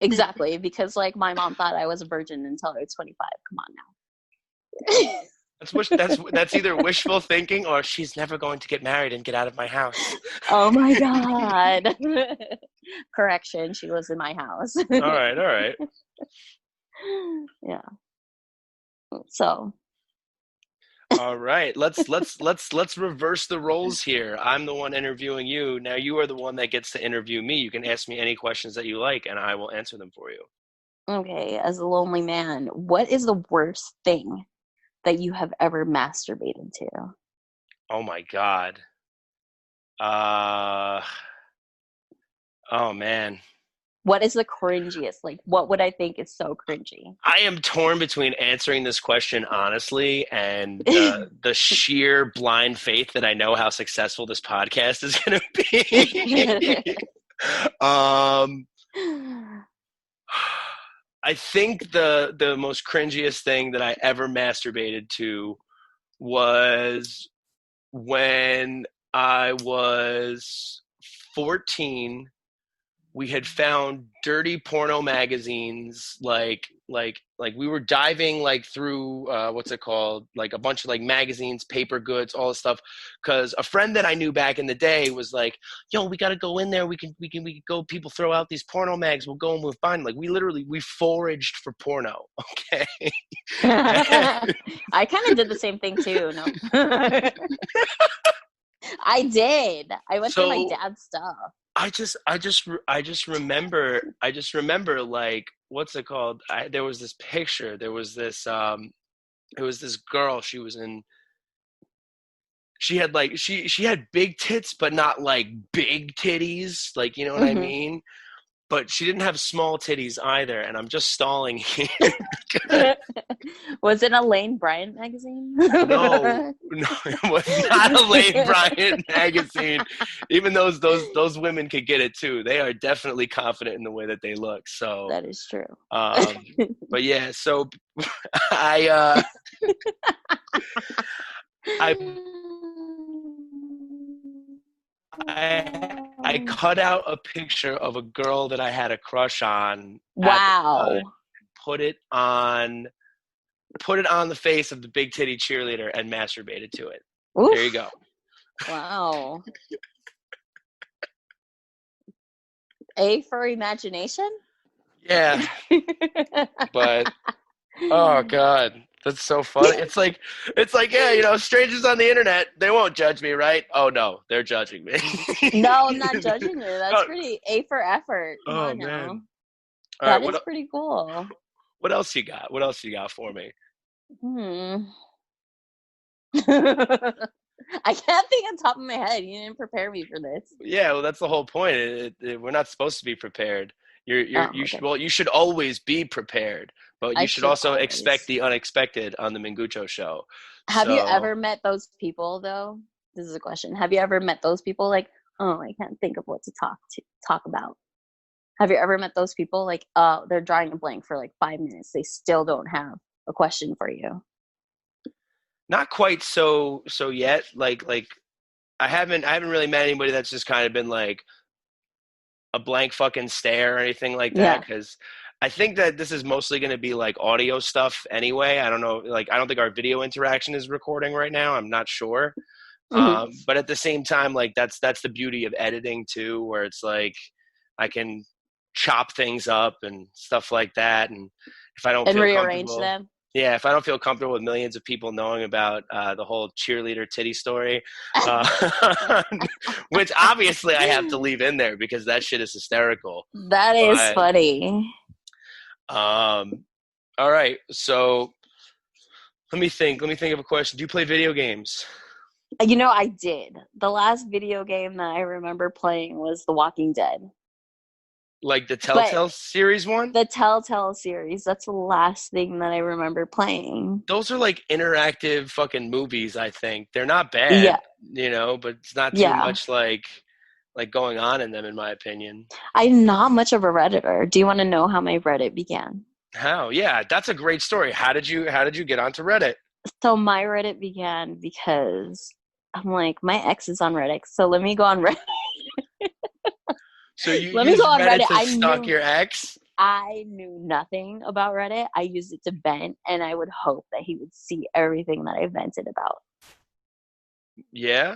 Exactly, because like my mom thought I was a virgin until I was 25. Come on now. That's either wishful thinking or she's never going to get married and get out of my house. Oh my God. Correction, she lives in my house. All right, all right. Yeah. So, All right. Let's reverse the roles here. I'm the one interviewing you. Now you are the one that gets to interview me. You can ask me any questions that you like and I will answer them for you. okay, as a lonely man, what is the worst thing that you have ever masturbated to? Oh my God. Uh oh man. What is the cringiest? Like, what would I think is so cringy? I am torn between answering this question honestly and the sheer blind faith that I know how successful this podcast is going to be. um, I think the most cringiest thing that I ever masturbated to was when I was 14. We had found dirty porno magazines, like we were diving like through what's it called, like a bunch of like magazines, paper goods, all this stuff, because a friend that I knew back in the day was like, yo, we got to go in there, we can go, people throw out these porno mags, we'll go and we'll find, like, we foraged for porno. Okay. I kind of did the same thing too. No. I did. I went through my So dad's stuff. I just remember like, what's it called? There was this picture. There was this it was this girl. She had like she had big tits, but not like big titties. Like, you know what I Hmm. mean? But she didn't have small titties either. And I'm just stalling here. Was it a Lane Bryant magazine? No, no, it was not a Lane Bryant magazine. Even those women could get it too. They are definitely confident in the way that they look. So, That is true. but yeah. So I I I cut out a picture of a girl that I had a crush on at the time, Wow. put it on the face of the big titty cheerleader and masturbated to it. There you Oof. go. Wow. A for imagination? Yeah, but oh God, that's so funny. It's like, yeah, you know, strangers on the internet, they won't judge me, right? Oh no, they're judging me. No, I'm not judging you. That's Oh, pretty A for effort. Come oh on now. man. All right, That is pretty cool. what else you got? What else you got for me? Hmm. I can't think on top of my head. You didn't prepare me for this. Yeah, well, that's the whole point. We're not supposed to be prepared. Oh, You should, okay. well, you should always be prepared, but I you should should also expect always. the unexpected on the Mingucho show. Have you So, ever met those people though? This is a question. Have you ever met those people like, oh, I can't think of what to talk about? Have you ever met those people like, they're drawing a blank for like 5 minutes. They still don't have a question for you. not quite so yet. Like I haven't really met anybody that's just kind of been like a blank fucking stare or anything like that, Yeah. because I think that this is mostly going to be like audio stuff anyway. I don't know, like I don't think our video interaction is recording right now. I'm not sure. Hmm. But at the same time, like that's the beauty of editing too, where it's like I can chop things up and stuff like that. And if I don't And feel rearrange comfortable, them. yeah, if I don't feel comfortable with millions of people knowing about the whole cheerleader titty story, uh, which obviously I have to leave in there because that shit is hysterical. That is But funny. all right, so let me think. Let me think of a question. Do you play video games? You know, I did. The last video game that I remember playing was The Walking Dead. Like the But Telltale series one? the Telltale series, that's the last thing that I remember playing. Those are like interactive fucking movies, I think. They're not bad, Yeah, you know, but it's not too yeah. much like going on in them, in my opinion. I'm not much of a Redditor. Do you want to know how my Reddit began? How? Yeah, that's a great story. How did you get onto Reddit? So my Reddit began because I'm like, my ex is on Reddit, so let me go on Reddit. So you Let me go use on Reddit Reddit. to I stalk knew your ex? I knew nothing about Reddit. I used it to vent, and I would hope that he would see everything that I vented about. Yeah.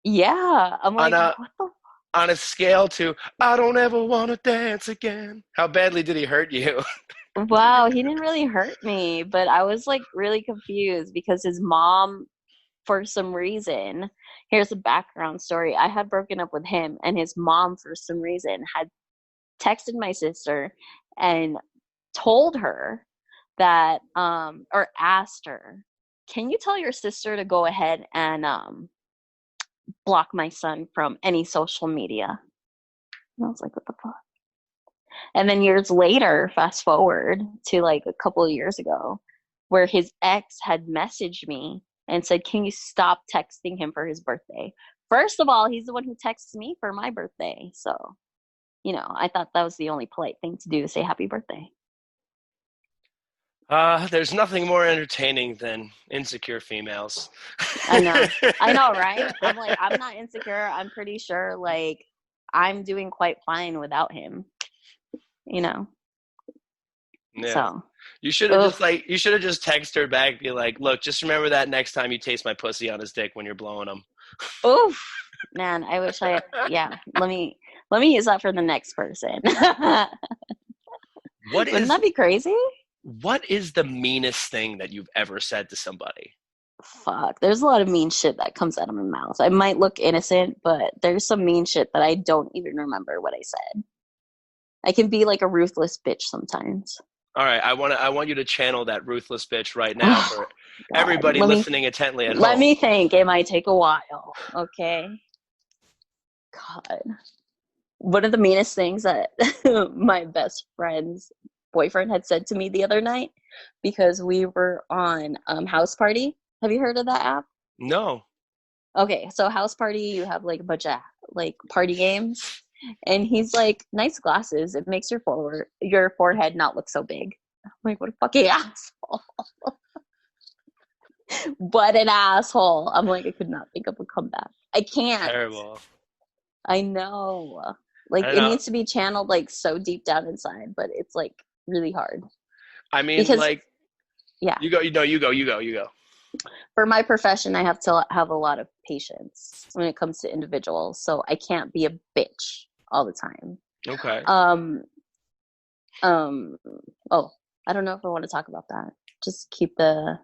Yeah, I'm On like, a what the on a scale to I don't ever want to dance again. How badly did he hurt you? Wow, he didn't really hurt me, but I was like really confused because his mom, for some reason, here's a background story. I had broken up with him, and his mom, for some reason, had texted my sister and told her that, or asked her, can you tell your sister to go ahead and block my son from any social media? And I was like, what the fuck? And then years later, fast forward to like a couple of years ago, where his ex had messaged me and said, can you stop texting him for his birthday? First of all, he's the one who texts me for my birthday. So, I thought that was the only polite thing to do, to say happy birthday. There's nothing more entertaining than insecure females. I know. I know, right? I'm like, I'm not insecure. I'm pretty sure like I'm doing quite fine without him, you know? Yeah. So, You should have ugh. just texted her back, be like, look, just remember that next time you taste my pussy on his dick when you're blowing him. Oof. Man, I wish yeah, let me use that for the next person. What Wouldn't is that be crazy? what is the meanest thing that you've ever said to somebody? Fuck. There's a lot of mean shit that comes out of my mouth. I might look innocent, but there's some mean shit that I don't even remember what I said. I can be like a ruthless bitch sometimes. All right, I want you to channel that ruthless bitch right now Oh, for God. everybody listening intently at Let home. me think. It might take a while. Okay. God. One of the meanest things that my best friend's boyfriend had said to me the other night, because we were on House Party. Have you heard of that app? No. Okay, so House Party, you have like a bunch of like party games, and he's like, nice glasses. It makes your forehead not look so big. I'm like, what a fucking asshole. What an asshole. I'm like, I could not think of a comeback. I can't. Terrible. I know. Like I don't it know. needs to be channeled like so deep down inside, but it's like really hard. I mean, Because like, yeah, you go, you go. for my profession I have to have a lot of patience when it comes to individuals. So I can't be a bitch all the time. Okay. Um um oh, I don't know if I want to talk about that. Just keep the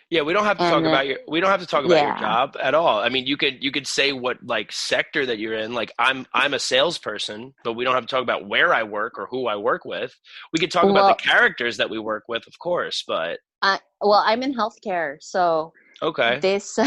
Yeah, and we don't have to talk about your yeah. job at all. I mean, you could say what like sector that you're in. Like I'm a salesperson, but we don't have to talk about where I work or who I work with. We could talk about the Well, characters that we work with, of course, but I'm in healthcare, so okay. this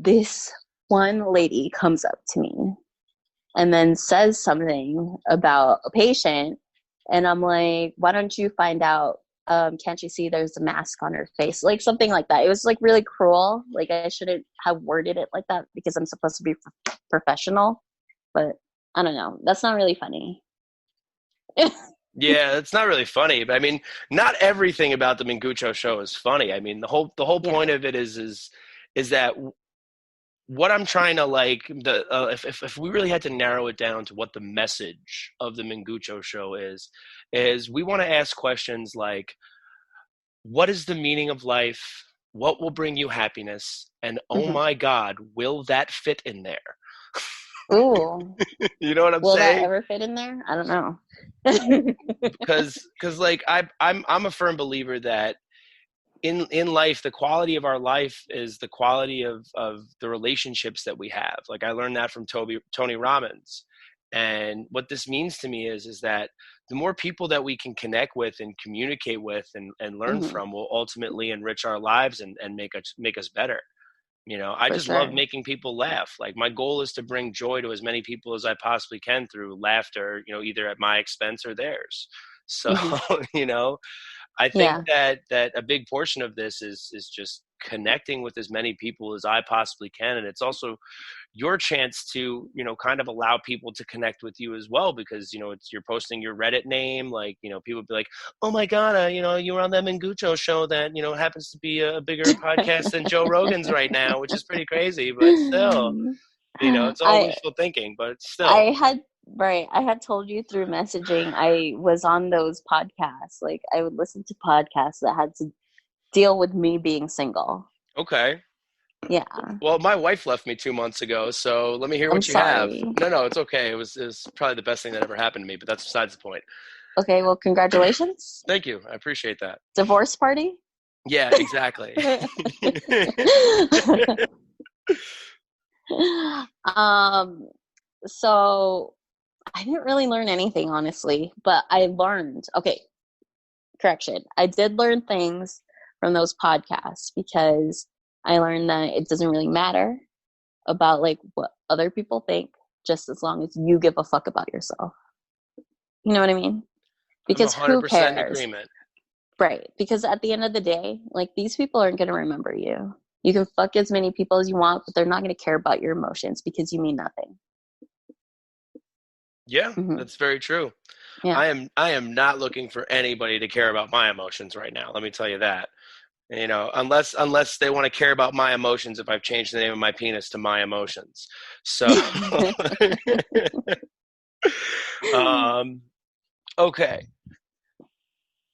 this one lady comes up to me and then says something about a patient, and I'm like, why don't you find out? Can't you see there's a mask on her face? Like something like that. It was like really cruel. Like I shouldn't have worded it like that because I'm supposed to be professional, but I don't know. That's not really funny. Yeah, it's not really funny, but I mean, not everything about the Mingucho show is funny. I mean, the whole Yeah. point of it is that what I'm trying to like if we really had to narrow it down to what the message of the Mingucho show is we want to ask questions like what is the meaning of life? What will bring you happiness? And oh Hmm. my God, will that fit in there? Ooh, You know what I'm will that saying? ever fit in there? I don't know. Because like I'm a firm believer that in life the quality of our life is the quality of the relationships that we have. Like I learned that from Tony Robbins, and what this means to me is that the more people that we can connect with and communicate with and learn Hmm. from will ultimately enrich our lives and make us better. You know, I For just love sure. making people laugh. Like my goal is to bring joy to as many people as I possibly can through laughter, you know, either at my expense or theirs. So, Hmm. you know, I think Yeah. that a big portion of this is just connecting with as many people as I possibly can, and it's also your chance to kind of allow people to connect with you as well because it's you're posting your Reddit name, like people be like, oh my God, you were on that Mingucho show that happens to be a bigger podcast than Joe Rogan's right now, which is pretty crazy, but still, it's all I wishful thinking, but still. I had Right. I had told you through messaging I was on those podcasts. Like I would listen to podcasts that had to deal with me being single. Okay. Yeah. Well, my wife left me 2 months ago, so let me hear I'm what you have. sorry. No, it's okay. It was probably the best thing that ever happened to me, but that's besides the point. Okay, well, congratulations. Thank you. I appreciate that. Divorce party? Yeah, exactly. um, so I didn't really learn anything, honestly, but I learned, okay, correction. I did learn things from those podcasts because I learned that it doesn't really matter about like what other people think, just as long as you give a fuck about yourself. You know what I mean? I'm Because who 100% in cares? agreement. Right. Because at the end of the day, like these people aren't going to remember you. You can fuck as many people as you want, but they're not going to care about your emotions because you mean nothing. Yeah, Hmm. that's very true. Yeah. I am not looking for anybody to care about my emotions right now. Let me tell you that. Unless they want to care about my emotions if I've changed the name of my penis to my emotions. So um okay.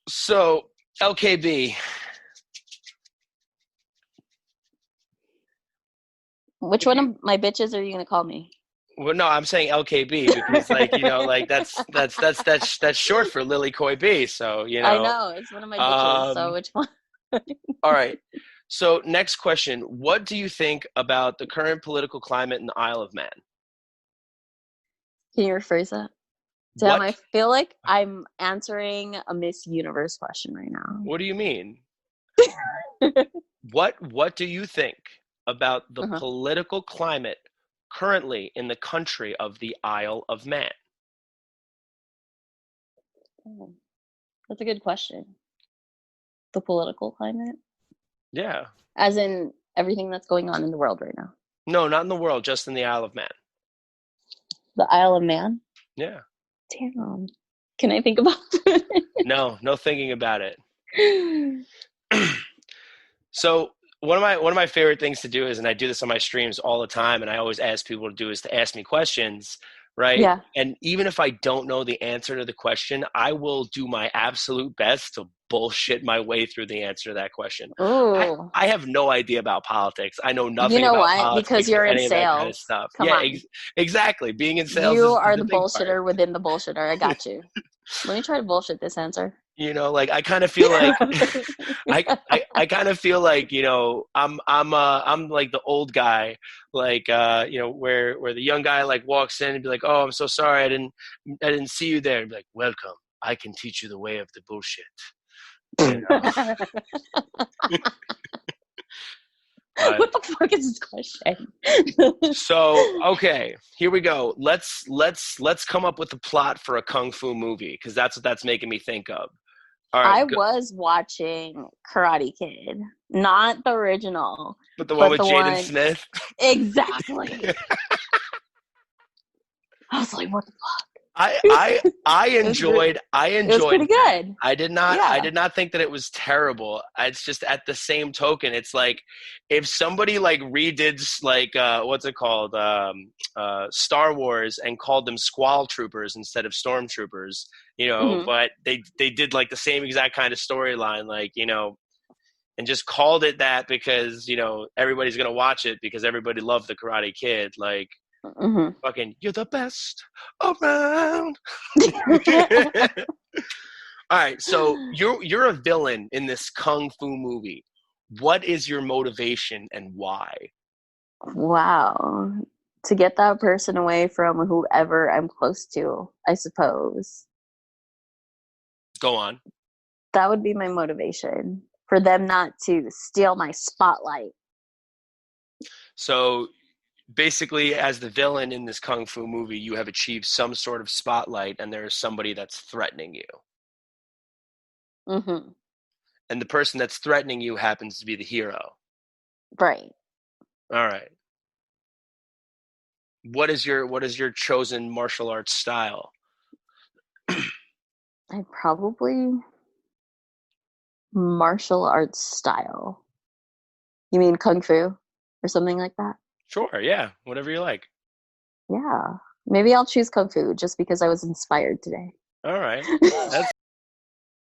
So LKB. Which If one you of my bitches are you going to call me? Well, no, I'm saying LKB because, like, like that's short for LilyKoiBea. So, I know. It's one of my bitches. So Um, which one? all right. So, next question: what do you think about the current political climate in the Isle of Man? Can you rephrase that? Damn, I What feel like I'm answering a Miss Universe question right What do you mean? What do you think about the Uh-huh. political climate currently in the country of the Isle of Man? Oh, that's a good question. The political climate, Yeah. as in everything that's going on in the world right now. No, not in the world, just in the Isle of Man. The Isle of Man. Yeah. Damn. Can I think about No, no thinking about it. it? So one of my favorite things to do is, and I do this on my streams all the time, and I always ask people to do is to ask me questions, right? Yeah. And even if I don't know the answer to the question, I will do my absolute best to bullshit my way through the answer to that question. I Ooh. I have no idea about politics. I know You nothing know about what? Because politics or you're in any of that kind of sales. stuff. Come Yeah, on. exactly. Being in sales You is are the the big part. bullshitter within the bullshitter. I got you. Let me try to bullshit this answer. Like I kind of feel like I kind of feel like I'm like the old guy, like where the young guy like walks in and be like, oh, I'm so sorry, I didn't see you there, and be like, welcome, I can teach you the way of the bullshit, you know. But What the fuck is this question? so okay, here we go. Let's come up with a plot for a kung fu movie because that's what that's making me think of. All right, I go, was watching Karate Kid, not the original, but the one but with the Jaden one Smith. exactly. I was like, what the I fuck? I I It was good. enjoyed I It was pretty enjoyed that. good. I Yeah. did not think that it was terrible. It's just at the same token, it's like if somebody like redid like what's it called Star Wars and called them Squall Troopers instead of Stormtroopers, Hmm. but they did like the same exact kind of storyline, like and just called it that because everybody's gonna watch it because everybody loved the Karate Kid, like Hmm. fucking you're the best around. All right, so you're a villain in this kung fu movie. What is your motivation and why? Wow. To get that person away from whoever I'm close to, I suppose. Go on. That would be my motivation for them not to steal my spotlight. So basically, as the villain in this kung fu movie, you have achieved some sort of spotlight, and there is somebody that's threatening you, Hmm. and the person that's threatening you happens to be the hero. Right. All right. What is your chosen martial arts style? I probably martial arts style. You mean kung fu or something like that? Sure, yeah, whatever you like. Yeah. Maybe I'll choose kung fu just because I was inspired today. All right. That's